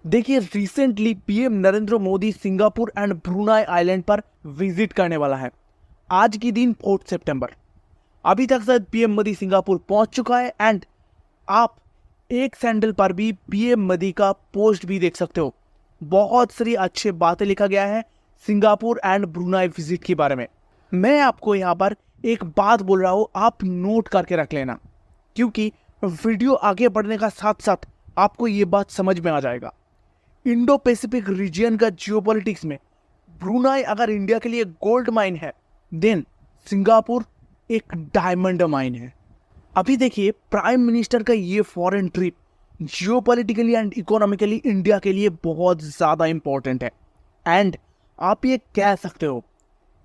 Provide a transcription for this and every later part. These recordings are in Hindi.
देखिए, recently PM Narendra Modi Singapore and Brunei island पर विजिट करने वाला है। आज की दिन 4 सितंबर। अभी तक शायद पीएम मोदी सिंगापुर पहुंच चुका है एंड आप एक सैंडल पर भी पीएम मोदी का पोस्ट भी देख सकते हो। बहुत सारी अच्छी बातें लिखा गया है सिंगापुर एंड ब्रुनाई विजिट के बारे में। मैं आपको यहाँ पर एक बात बोल रहा हूँ, आप नोट करके रख लेना, क्योंकि वीडियो आगे बढ़ने का साथ साथ आपको ये बात समझ में आ जाएगा। इंडो पैसिफिक रीजन का जियोपॉलिटिक्स में ब्रुनाई अगर इंडिया के लिए गोल्ड माइन है, देन सिंगापुर एक डायमंड माइन है। अभी देखिए, प्राइम मिनिस्टर का ये foreign trip geopolitically and economically India के लिए बहुत ज़्यादा इंपॉर्टेंट है। एंड आप ये कह सकते हो,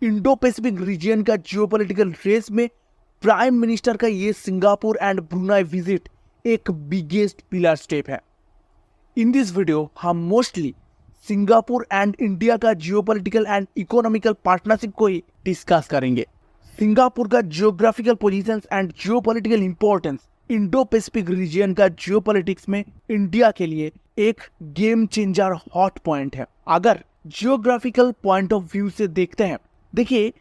इंडो पैसिफिक रीजन का जियोपॉलिटिकल रेस में प्राइम मिनिस्टर का ये सिंगापुर एंड ब्रुनाई विजिट एक बिगेस्ट पिलर स्टेप है। इन दिस वीडियो हम मोस्टली सिंगापुर एंड इंडिया का जियोपॉलिटिकल एंड इकोनॉमिकल पार्टनरशिप को ही डिस्कस करेंगे। सिंगापुर का geographical positions and geopolitical importance Indo Pacific region का जियोपॉलिटिक्स में इंडिया के लिए एक गेम चेंजर हॉट पॉइंट है। अगर जियोग्राफिकल पॉइंट ऑफ व्यू से देखते हैं, देखिए,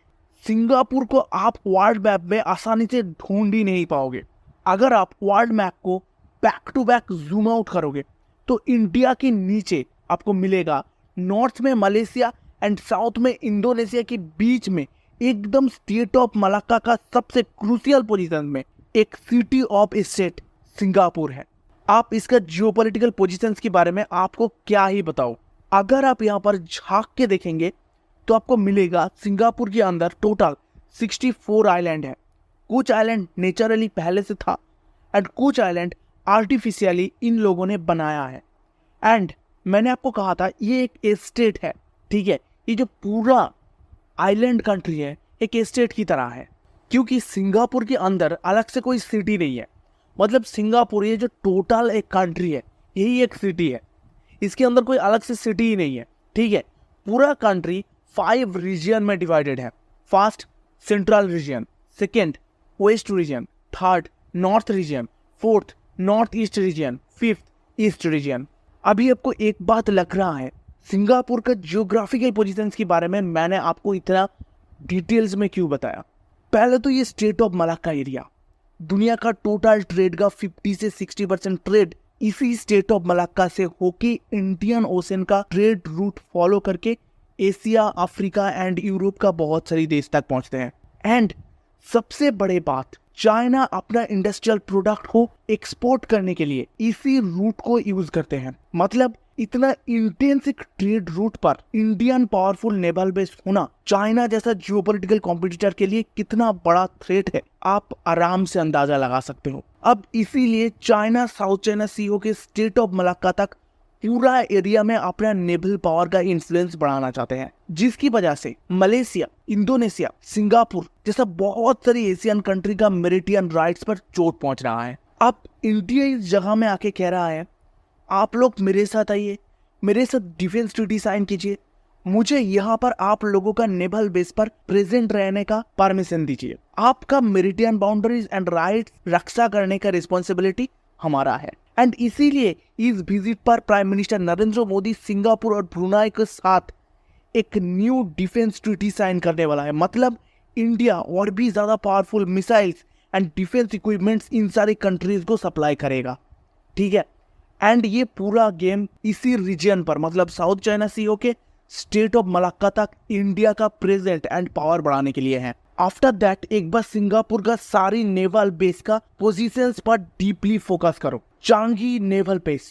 सिंगापुर को आप वर्ल्ड मैप में आसानी से ढूंढ ही नहीं पाओगे। अगर आप वर्ल्ड मैप को back to back zoom out करोगे तो इंडिया के नीचे आपको मिलेगा नॉर्थ में मलेशिया एंड साउथ में इंडोनेशिया के बीच में एकदम स्टेट ऑफ मलाक्का का सबसे क्रूशियल पोजीशन में एक सिटी ऑफ स्टेट सिंगापुर है। आप इसका जियोपॉलिटिकल पोजीशंस के बारे में आपको क्या ही बताओ। अगर आप यहाँ पर झांक के देखेंगे तो आपको मिलेगा सिंगापुर के अंदर टोटल 64 आइलैंड है। कुछ आइलैंड नेचुरली पहले से था एंड कुछ आइलैंड आर्टिफिशियली इन लोगों ने बनाया है। एंड मैंने आपको कहा था ये एक स्टेट है, ठीक है। ये जो पूरा आइलैंड कंट्री है एक स्टेट की तरह है, क्योंकि सिंगापुर के अंदर अलग से कोई सिटी नहीं है। मतलब सिंगापुर ये जो टोटल एक कंट्री है यही एक सिटी है, इसके अंदर कोई अलग से सिटी ही नहीं है, ठीक है। पूरा कंट्री 5 रीजन में डिवाइडेड है। First central region, second west region, third north region, fourth north east region, fifth east region. अभी आपको एक बात लग रहा है, सिंगापुर का जियोग्राफिकल पोजीशंस के बारे में मैंने आपको इतना डिटेल्स में क्यों बताया। पहले तो ये स्टेट ऑफ मलाक्का एरिया, दुनिया का टोटल ट्रेड का 50 से 60% ट्रेड इसी स्टेट ऑफ मलाक्का से होके इंडियन ओशन का ट्रेड रूट फॉलो करके एशिया, अफ्रीका एंड यूरोप का बहुत सारी देश तक पहुंचते हैं। एंड सबसे बड़े बात, चाइना अपना इंडस्ट्रियल प्रोडक्ट को एक्सपोर्ट करने के लिए इसी रूट को यूज करते हैं। मतलब इतना इंटेंसिव ट्रेड रूट पर इंडियन पावरफुल नेवल बेस होना चाइना जैसा जियोपॉलिटिकल कॉम्पिटिटर के लिए कितना बड़ा थ्रेट है, आप आराम से अंदाजा लगा सकते हो। अब इसीलिए चाइना साउथ चाइना सी के स्टेट ऑफ मलाक्का तक पूरा एरिया में अपना नेवल पावर का इन्फ्लुएंस बढ़ाना चाहते हैं, जिसकी वजह से मलेशिया, इंडोनेशिया, सिंगापुर जैसा बहुत सारी एशियन कंट्री का मेरिटियन राइट्स पर चोट पहुंच रहा है। अब इंडिया इस जगह में आके कह रहा है, आप लोग मेरे साथ आइए, मेरे साथ डिफेंस ट्रीटी साइन कीजिए, मुझे यहाँ पर आप लोगों का नेवल बेस पर प्रेजेंट रहने का परमिशन दीजिए, आपका मेरिटियन बाउंड्रीज एंड राइट्स रक्षा करने का रिस्पॉन्सिबिलिटी हमारा है। एंड इसीलिए इस विजिट पर prime minister Narendra Modi Singapore और ब्रुनाई के साथ एक न्यू डिफेंस ट्रीटी साइन करने वाला है। मतलब इंडिया और भी ज्यादा powerful missiles and defence equipments इन सारी कंट्रीज को सप्लाई करेगा, ठीक है। एंड ये पूरा गेम इसी रीजन पर, मतलब साउथ चाइना सी के स्टेट ऑफ मलाक्का तक इंडिया का प्रेजेंट एंड पावर बढ़ाने के लिए है। आफ्टर दैट एक बार सिंगापुर का सारी नेवल बेस का पोजीशंस पर डीपली फोकस करो। चांगी नेवल बेस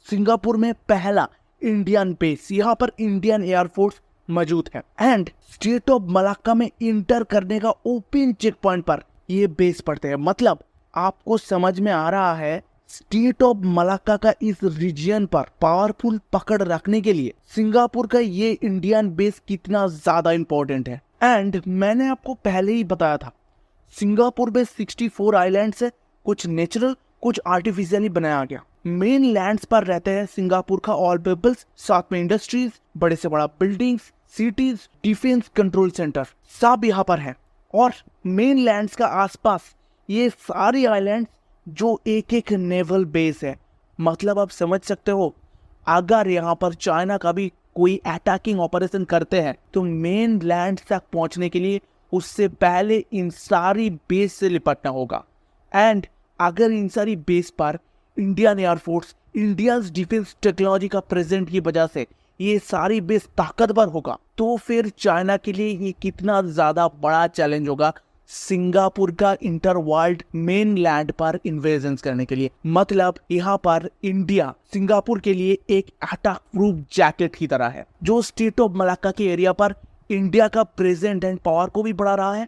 सिंगापुर में पहला इंडियन बेस, यहाँ पर इंडियन एयरफोर्स मौजूद है। एंड स्टेट ऑफ मलाक्का में इंटर करने का ओपन चेक पॉइंट पर ये बेस पड़ते हैं। मतलब आपको समझ में आ रहा है स्टेट ऑफ मलाक्का का इस रीजन पर पावरफुल पकड़ रखने के लिए सिंगापुर का ये इंडियन बेस कितना ज्यादा इंपॉर्टेंट है। एंड मैंने आपको पहले ही बताया था, सिंगापुर में 64 आइलैंड्स है, कुछ नेचुरल कुछ आर्टिफिशियली बनाया गया। मेन लैंड्स पर रहते हैं सिंगापुर का ऑल पीपल्स, साथ में इंडस्ट्रीज, बड़े से बड़ा buildings, cities, defence control centre सब यहाँ पर है। और मेन लैंड्स का आसपास ये सारी आइलैंड्स जो एक एक नेवल बेस है। मतलब आप समझ सकते हो, अगर यहाँ पर चाइना का भी कोई अटैकिंग ऑपरेशन करते हैं तो मेन लैंड तक पहुंचने के लिए उससे पहले इन सारी बेस से निपटना होगा। एंड अगर इन सारी बेस पर Indian air force, Indians defence technology का प्रेजेंट की वजह से ये सारी बेस ताकतवर होगा, तो फिर चाइना के लिए ये कितना ज्यादा बड़ा चैलेंज होगा सिंगापुर का इंटर वर्ल्ड मेन लैंड पर इन्वेजन करने के लिए। मतलब यहाँ पर इंडिया सिंगापुर के लिए एक अटैक प्रूफ जैकेट की तरह है, जो स्टेट ऑफ मलाक्का के एरिया पर इंडिया का प्रेजेंट एंड पावर को भी बढ़ा रहा है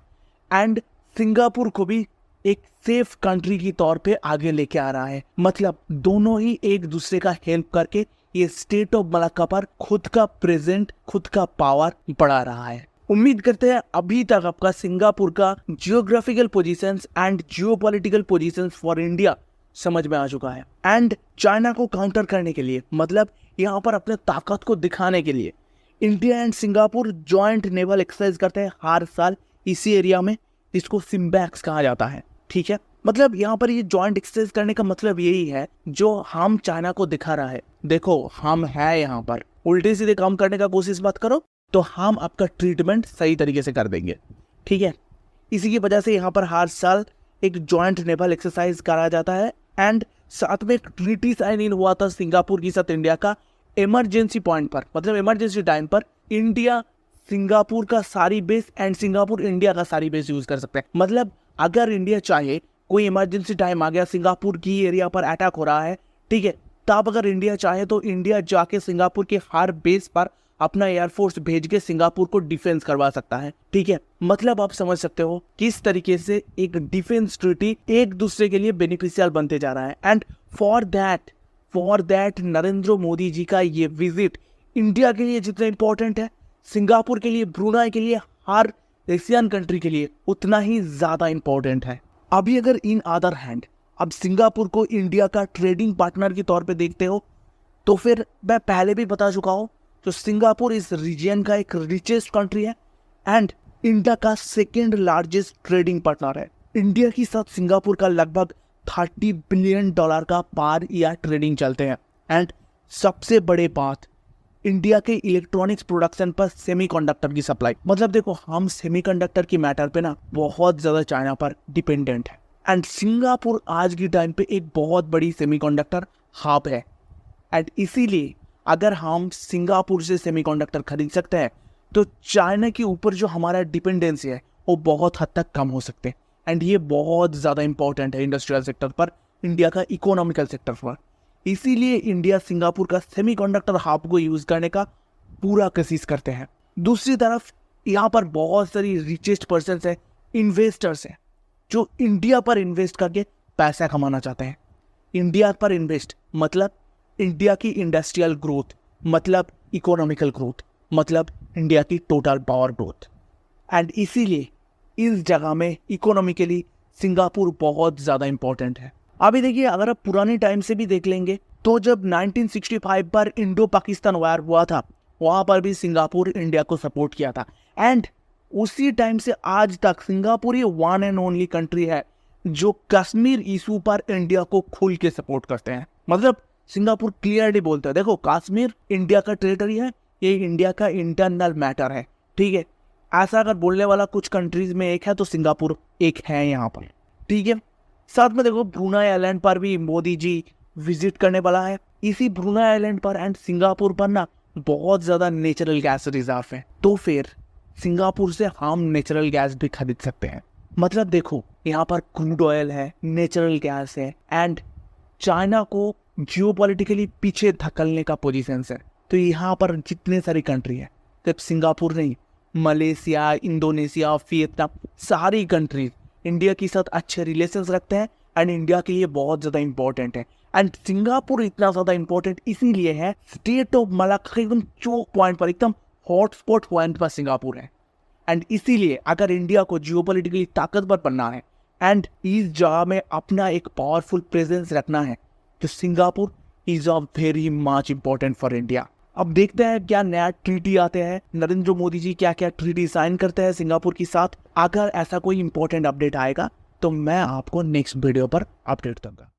एंड सिंगापुर को भी एक सेफ कंट्री की तौर पे आगे लेके आ रहा है। मतलब दोनों ही एक दूसरे का हेल्प करके ये स्टेट ऑफ मलाक्का पर खुद का प्रेजेंट, खुद का पावर बढ़ा रहा है। उम्मीद करते हैं अभी तक आपका सिंगापुर का geographical positions and geopolitical positions for India समझ में आ चुका है। एंड चाइना को काउंटर करने के लिए, मतलब यहाँ पर अपने ताकत को दिखाने के लिए India and Singapore joint naval exercise करते हैं हर साल इसी एरिया में, जिसको सिम्बैक्स कहा जाता है। ठीक है, मतलब यहाँ पर ये जॉइंट एक्सरसाइज करने का मतलब यही है जो हम चाइना को दिखा रहा है, देखो हम है यहाँ पर, उल्टे सीधे काम करने का कोशिश मत करो तो हम आपका ट्रीटमेंट सही तरीके से कर देंगे। ठीक है, इसी की वजह से यहाँ पर हर साल एक जॉइंट नेवल एक्सरसाइज करा जाता है एंड साथ में एक ट्रीटी साइन इन हुआ था सिंगापुर के साथ इंडिया का इमरजेंसी पॉइंट पर, मतलब इमरजेंसी टाइम पर इंडिया सिंगापुर का सारी बेस एंड सिंगापुर इंडिया का सारी बेस यूज कर सकते हैं। मतलब अगर इंडिया चाहे, कोई इमरजेंसी टाइम आ गया, सिंगापुर की एरिया पर अटैक हो रहा है, ठीक है, तब अगर इंडिया चाहे तो इंडिया जाके सिंगापुर के हर बेस पर अपना एयरफोर्स भेज के सिंगापुर को डिफेंस करवा सकता है। ठीक है, मतलब आप समझ सकते हो किस तरीके से एक डिफेंस ट्रीटी एक दूसरे के लिए बेनिफिशियल बनते जा रहा है। And for that Narendra Modi ji का ये विजिट इंडिया के लिए जितना इंपॉर्टेंट है, सिंगापुर के लिए, ब्रुनाई के लिए, हर एशियन कंट्री के लिए उतना ही ज्यादा इंपॉर्टेंट है। अभी अगर इन अदर हैंड अब सिंगापुर को इंडिया का ट्रेडिंग पार्टनर के तौर पे देखते हो तो फिर मैं पहले भी बता चुका हूं, तो सिंगापुर इस रीजन का एक रिचेस्ट कंट्री है एंड इंडिया का सेकेंड लार्जेस्ट ट्रेडिंग पार्टनर है। इंडिया के साथ सिंगापुर का लगभग $30 बिलियन का पर ईयर ट्रेडिंग चलते हैं। एंड सबसे बड़े बात, इंडिया के इलेक्ट्रॉनिक्स प्रोडक्शन पर सेमीकंडक्टर की सप्लाई। मतलब देखो हम सेमीकंडक्टर की मैटर पे ना बहुत ज्यादा चाइना पर डिपेंडेंट है एंड सिंगापुर आज की टाइम पे एक बहुत बड़ी सेमीकंडक्टर हब है। एंड इसीलिए अगर हम सिंगापुर से सेमीकंडक्टर खरीद सकते हैं तो चाइना के ऊपर जो हमारा डिपेंडेंसी है वो बहुत हद तक कम हो सकते हैं। एंड ये बहुत ज़्यादा इंपॉर्टेंट है इंडस्ट्रियल सेक्टर पर, इंडिया का इकोनॉमिकल सेक्टर पर। इसीलिए इंडिया सिंगापुर का सेमीकंडक्टर हब को यूज़ करने का पूरा कोशिश करते हैं। दूसरी तरफ यहाँ पर बहुत सारी रिचेस्ट पर्सन्स हैं, इन्वेस्टर्स हैं, जो इंडिया पर इन्वेस्ट करके पैसा कमाना चाहते हैं। इंडिया पर इन्वेस्ट मतलब इंडिया की इंडस्ट्रियल ग्रोथ, मतलब इकोनॉमिकल ग्रोथ, मतलब इंडिया की टोटल पावर ग्रोथ। एंड इसीलिए इस जगह में इकोनॉमिकली सिंगापुर बहुत ज़्यादा इंपॉर्टेंट है। अभी देखिए अगर आप पुराने टाइम से भी देख लेंगे तो जब 1965 पर इंडो पाकिस्तान वार हुआ था, वहाँ पर भी सिंगापुर इंडिया को सपोर्ट किया था। एंड उसी टाइम से आज तक Singapore he one and only country है जो कश्मीर इशू पर इंडिया को खुल के सपोर्ट करते हैं। मतलब सिंगापुर क्लियरली बोलता है, देखो कश्मीर इंडिया का टेरिटरी है, ये इंडिया का इंटरनल मैटर है। ठीक है, ऐसा अगर बोलने वाला कुछ कंट्रीज में एक है तो सिंगापुर एक है यहाँ पर। ठीक है, साथ में देखो ब्रुनाई आइलैंड पर भी मोदी जी विजिट करने वाला है। इसी ब्रुनाई आइलैंड पर एंड सिंगापुर पर ना बहुत ज़्यादा नेचुरल गैस रिजर्व है, तो फिर सिंगापुर से हम नेचुरल गैस भी खरीद सकते हैं। मतलब देखो यहाँ पर क्रूड ऑयल है, नेचुरल गैस है एंड चाइना को जियोपॉलिटिकली पीछे धकेलने का पोजीशन है। तो यहाँ पर जितने सारी कंट्री है, सिर्फ सिंगापुर नहीं, मलेशिया, इंडोनेशिया, वियतनाम, सारी कंट्रीज इंडिया के साथ अच्छे रिलेशंस रखते हैं एंड इंडिया के लिए बहुत ज़्यादा इंपॉर्टेंट है। एंड सिंगापुर इतना ज़्यादा इंपॉर्टेंट इसीलिए है, स्टेट ऑफ मलाक्का के एकदम चोक पॉइंट पर, एकदम हॉटस्पॉट पॉइंट पर सिंगापुर है। एंड इसीलिए अगर इंडिया को जियोपॉलिटिकली ताकतवर बनना है एंड इस जगह में अपना एक पावरफुल प्रेजेंस रखना है तो Singapore is a very much important for India. अब देखते हैं क्या नया ट्रीटी आते हैं, नरेंद्र मोदी जी क्या क्या ट्रीटी साइन करते हैं सिंगापुर के साथ। अगर ऐसा कोई इंपॉर्टेंट अपडेट आएगा तो मैं आपको नेक्स्ट वीडियो पर अपडेट दूंगा।